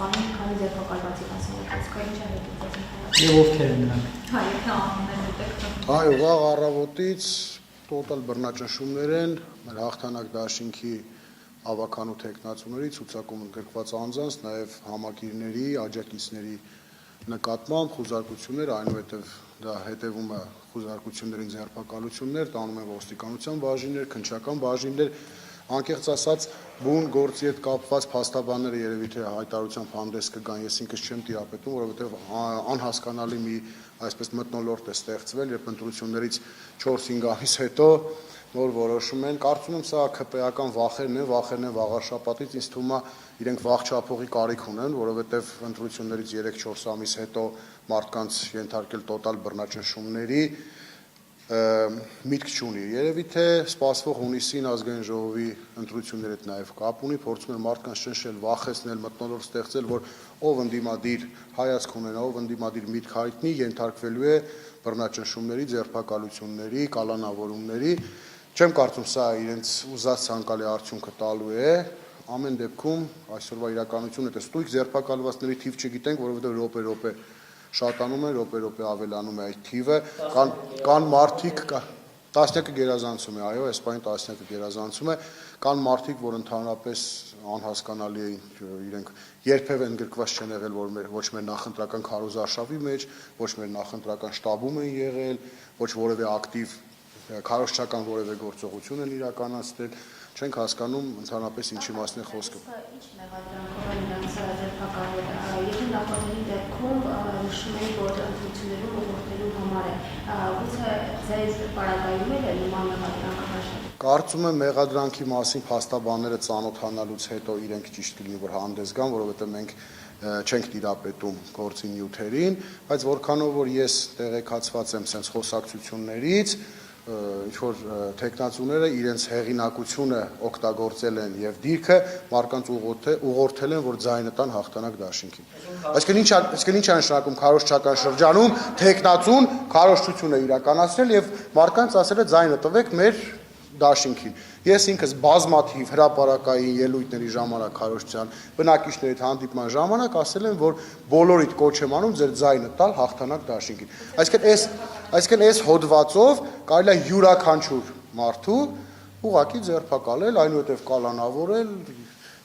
սպանում քանի ձերբակալվածի հասարակական ինչ է հետևած։ Եվ ովքեր են նրանք։ Հա, եթե անուններ հետեք։ Այո, վաղ առավոտից տոտալ բռնաճնշումներ են մեր հաղթանակ դաշինքի ավականու տեխնացուների ցուցակում ընդգրկված անձանց, նաև համակիրների, աջակիցների նկատմամբ խուզարկություններ, այնուհետև դա հետևում է խուզարկություններին ձերբակալություններ, տանում են ոստիկանության բաժիններ, քննչական բաժիններ, անկեղծ ասած բուն գործի հետ կապված փաստաբանները երևի թե հայտարարությամբ հանդես կգան, ես ինքս չեմ տիրապետում, որովհետև անհասկանալի մի այսպես մթնոլորտ է ստեղծվել, երբ ընտրություններից 4-5 ամիս հետո նոր որոշում են, կարծում եմ սա ԿՊ-ական վախերն են վաղարշաբաթից, ինձ թվում է իրենք վաղ չափողի կարիք ունեն, որովհետև ընտրություններից 3-4 ամիս հետո մարդկանց ենթարկել տոտալ բռնաճնշումների միտք չունի։ Երևի թե սպասվող հունիսին ազգային ժողովի ընտրությունների հետ նաև կապ ունի, փորձում են մարդկանց ճնշել, վախեցնել, մթնոլորտ ստեղծել, որ ով ընդդիմադիր հայացք ունենա, ով ընդդիմադիր միտք հայտնի, ենթարկվելու է բռնաճնշումների, ձերբակալությունների, կալանավորումների։ Չեմ կարծում սա իրենց ուզած ցանկալի արդյունքը տալու է, ամեն դեպքում այսօրվա իրականությունը դա ստույգ ձերբակալվածների թիվ չգիտենք, որովհետև րոպե-րոպե շատանում են, րոպե-րոպե ավելանում է այդ թիվը, կան մարդիկ, տասնյակը գերազանցում է, այո, այս պահին տասնյակը գերազանցում է, կան մարդիկ, որ ընդհանրապես անհասկանալի է իրենք երբևէ ընդգրկված չեն եղել ոչ մեր նախընտրական քարոզարշավի մեջ, ոչ մեր նախընտրական շտաբում են եղել, ոչ որևէ ակտիվ քարոզչական որևէ գործողություն են իրականացնել, չենք հասկանում ընդհանրապես ինչի մասին է խոսքը։ Ինչ մեղադրանքով են իրանց ձերբակալվել, եթե նախորդների դեպքում նշում էին, որ ընտրություններում ուղղորդելու համար է, գուցե ձեզ պարագայում է նման մեղադրանքը հաշվի։ Կարծում եմ մեղադրանքի մասին փաստաբանները ծանոթանալուց հետո իրենք ճիշտ կլինի, որ հանդես գան, որովհետև մենք չենք տիրապետում գործի նյութերին, բայց որքանով որ ես տեղեկացված եմ sense խոսակցություններից, ինչ որ տեխնացուները իրենց հեղինակությունը օգտագործել են եւ դիրքը մարկանց ուղղորդել են, որ ձայնը տան հաղթանակ դաշինքին։ Այսինքն ինչ է նշանակում քարոզչական շրջանում տեխնացուն քարոզչություն է իրականացրել եւ մարկանց ասել է ձայնը տվեք մեր դաշինքին։ Ես ինքս բազմաթիվ հրապարակային ելույթների ժամանակ քարոզչության բնակիչների հետ հանդիպման ժամանակ ասել եմ, որ բոլորիդ կոչ եմ անում ձեր ձայնը տալ հաղթանակ դաշինքին։ Այսինքն այս հոդվածով կարելի է յուրաքանչյուր մարդու ուղղակի ձերբակալել, այնուհետև կալանավորել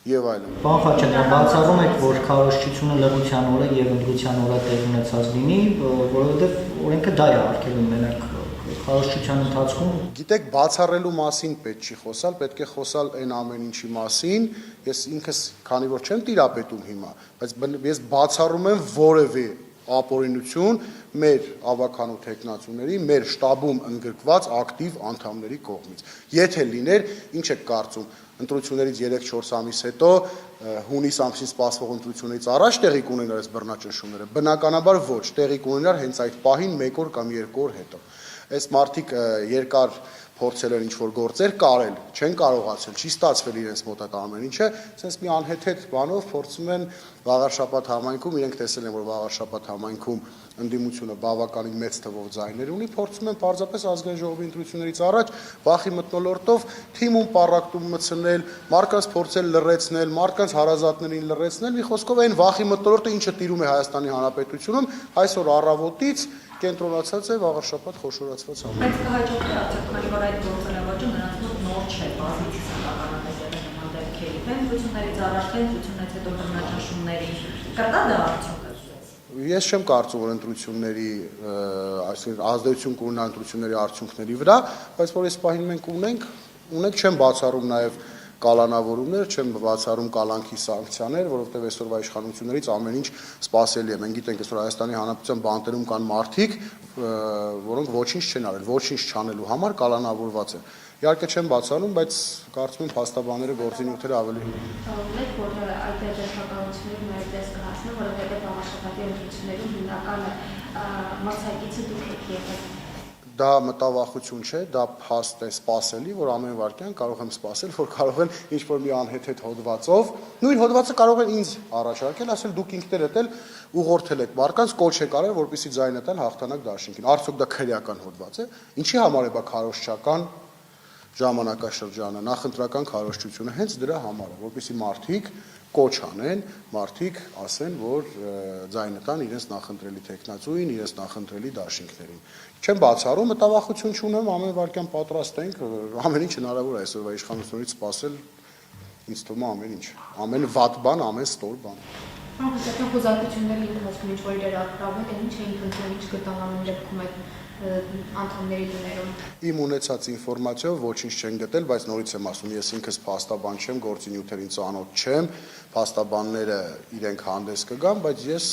եւ այլն։ Պարոն Խաչատրյան, բացառում եք, որ քարոզչությունը լռության օրը եւ ընտրության օրը տեղ ունեցած լինի, որովհետեւ օրենքը դա է արգելում մենակ քարոզչության ընթացքում։ Գիտեք, բացառելու մասին պետք չի խոսալ, պետք է խոսալ այն ամեն ինչի մասին։ Ես ինքս, քանի որ չեմ տիրապետում հիմա, բայց ես բացառում եմ որևէ ապօրինություն մեր ավականու տեխնացուների, մեր շտաբում ընդգրկված ակտիվ անդամների կողմից։ Եթե լիներ, ինչ եք կարծում, ընտրություններից 3-4 ամիս հետո հունիս ամսին սպասվող ընտրություններից առաջ տեղի կունենար այս բռնաճնշումները։ Բնականաբար ոչ, տեղի կունենար հենց այդ պահին 1 օր կամ 2 օր հետո։ Այս մարդիկ երկար փորձել են ինչ-որ գործեր կարել, չեն կարողացել, չի ստացվել իրենց մոտ այդ ամեն ինչը, sense մի անհեթեթ բանով փորձում են Վաղարշաբաթ համայնքում, իրենք տեսել են, որ Վաղարշաբաթ համայնքում ընդդիմությունը բավականին մեծ թվով ձայներ ունի, փորձում են պարզապես ազգային ժողովի ընտրություններից առաջ վախի մթնոլորտով թիմում պառակտում մտցնել, մարդկանց փորձել լռեցնել, մարդկանց հարազատներին լռեցնել, մի խոսքով այն վախի մթնոլորտը, ինչը տիրում է Հայաստանի Հանրապետությունում, այսօր առավոտից կենտրոնացած է Վաղարշաբաթ խոշորացված համայնքում։ Բայց կհաջողվի արդյոք, քանի որ այդ գործելավաճը նրանց մոտ նոր չէ, բազմիցս կանանես եղել նման դեպքերի, թե ընտրություններից առաջ, թե ընտրություններից հետո բռնաճնշումների, կրտա դա արդյունքը։ Ես չեմ կարծում, որ ընտրությունների, այսինքն ազդեցություն կունենա ընտրությունների արդյունքների վրա, բայց որ այս պահին մենք ունենք, չեմ բացառում նաև կալանավորումներ, չեմ բացառում կալանքի սանկցիաներ, որովհետև այսօրվա իշխանություններից ամեն ինչ սպասելի է։ Մենք գիտենք, այսօր Հայաստանի Հանրապետության բանտերում կան մարդիկ, որոնք ոչինչ չեն արել, ոչինչ չանելու համար կալանավորված են։ Իհարկե չեմ բացառում, բայց կարծում եմ փաստաբանները գործի նյութերը ավելի Ունեք, որ այդ ձերբակալությունները մեր դես կհասնեն, որովհետև Վաղարշաբաթի ընտրություններում հիմնականը մրցակիցը դուք եք եղել։ Դա մտավախություն չէ, դա փաստ է սպասելի, որ ամեն վարքյան կարող եմ սպասել, որ կարող են ինչ-որ մի անհեթեթ հոդվածով, նույն հոդվածը կարող են ինձ առաջարկել, ասել դուք ինքներդ էլ ուղղորդել եք մարդկանց, կոչ եք արել, որպեսզի ձայնը տան հաղթանակ դաշինքին։ Արդյոք դա քրեական հոդված է։ Ինչի համար է բա քարոզչական ժամանակաշրջանը, նախընտրական քարոզչությունը հենց դրա համար է, որպեսզի մարդիկ կոչ անեն, մարդիկ ասեն, որ ձայնը տան իրենց նախընտրելի տեխնացուին, իրենց նախընտրելի դաշինքներին։ Չեմ բացառում, մտավախություն չունեմ, ամեն վարքյան պատրաստ ենք, ամեն ինչ հնարավոր է այսօրվա իշխանություններից սպասել, ինձ թվում է ամեն ինչ, ամեն վատ բան, ամեն ստոր բան։ Հանրապետական խոզարկությունների ընթացքում ինչ որ իրար առկրավել են, ինչ էին փնտրում, ինչ գտան ամեն դեպքում այդ անդամների դներում։ Իմ ունեցած ինֆորմացիայով ոչինչ չեն գտել, բայց նորից եմ ասում, ես ինքս փաստաբան չեմ, գործի նյութերին ծանոթ չեմ, փաստաբանները իրենք հանդես կգան, բայց ես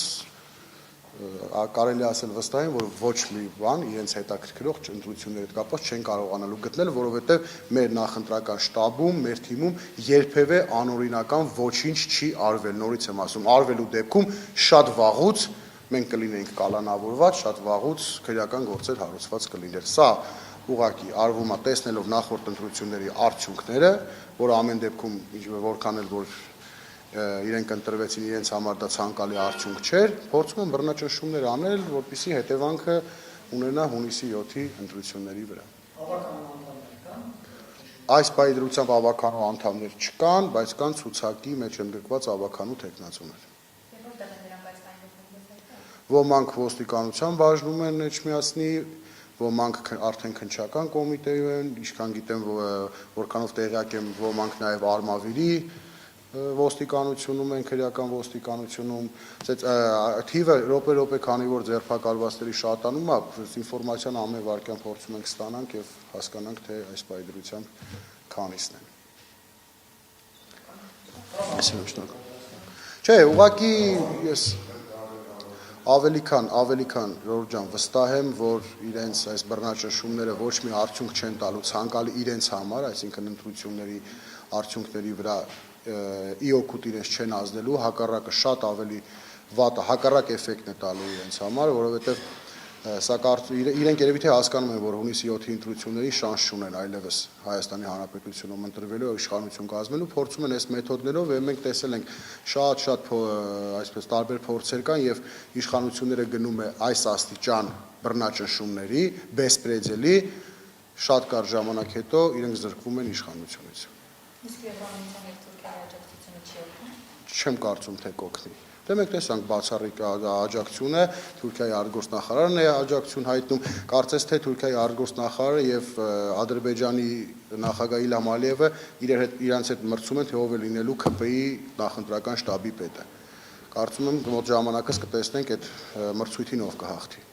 կարելի ասել վստահ եմ, որ ոչ մի բան իրենց հետաքրքրող ընտրությունների հետ կապված չեն կարողանալու գտնել, որովհետև մեր նախընտրական շտաբում, մեր թիմում երբևէ անօրինական ոչինչ չի արվել, նորից եմ ասում, արվելու դեպքում շատ վաղուց մենք կլինեինք կալանավորված, շատ վաղուց քրեական գործեր հարուցված կլիներ։ Սա ուղղակի արվում է տեսնելով նախորդ ընտրությունների արդյունքները, որը ամեն դեպքում որքան էլ որ իրենք ընտրվեցին իրենց համար դա ցանկալի արդյունք չէր, փորձում են բռնաճնշումներ անել, որպեսզի հետևանքը ունենա հունիսի 7-ի ընտրությունների վրա։ Այս պայծրությամբ ավականու անդամներ չկան, բայց կան ցուցակի մեջ ընդգրկված ավականու տեխնացուներ։ Ոմանք ոստիկանության բաժնում են Էջմիածնի, ոմանք արդեն քննչական կոմիտեում են, ինչքան գիտեմ, որքանով տեղյակ եմ, ոմանք նաև Արմավիրի ոստիկանությունում են, քրեական ոստիկանությունում, թիվը րոպե-րոպե քանի որ ձերբակալվածների շատանում է, ինֆորմացիան ամեն վարքյան փորձում ենք ստանանք եւ հասկանանք, թե այս պայծրությամբ քանիսն են։ Չէ, ուղղակի ես ավելի քան Ժորժ ջան վստահ եմ, որ իրենց այս բռնաճնշումները ոչ մի արդյունք չեն տալու ցանկալի իրենց համար, այսինքն ընտրությունների արդյունքների վրա ի օգուտ իրենց չեն ազդելու, հակառակը շատ ավելի վատը, հակառակ էֆեկտն է տալու իրենց համար, որովհետև սա իրենք երևի թե հասկանում են, որ հունիսի 7-ի ընտրությունների շանս չունեն այլևս Հայաստանի Հանրապետությունում ընտրվելու իշխանություն կազմելու, փորձում են այս մեթոդներով եւ մենք տեսել ենք շատ այսպես տարբեր փորձեր կան եւ իշխանությունները գնում է այս աստիճան բռնաճնշումների, բեսպրեդելի, շատ կարճ ժամանակ հետո իրենք զրկվում են իշխանությունից։ Իսկ Եվրամիության եւ Թուրքիայի աջակցությունը չի օգնում։ Չեմ կարծում թե կօգնի։ Դե մենք տեսանք բացառիկ աջակցությունը, Թուրքիայի արտգործնախարարն է աջակցություն հայտնում, կարծես թե Թուրքիայի արտգործնախարարը եւ Ադրբեջանի նախագահ Իլհամ Ալիևը իրանց հետ մրցում են, թե ով է լինելու ՔՊ-ի նախընտրական շտաբի պետը։ Կարծում եմ մոտ ժամանակս կտեսնենք այդ մրցույթին ով կհաղթի։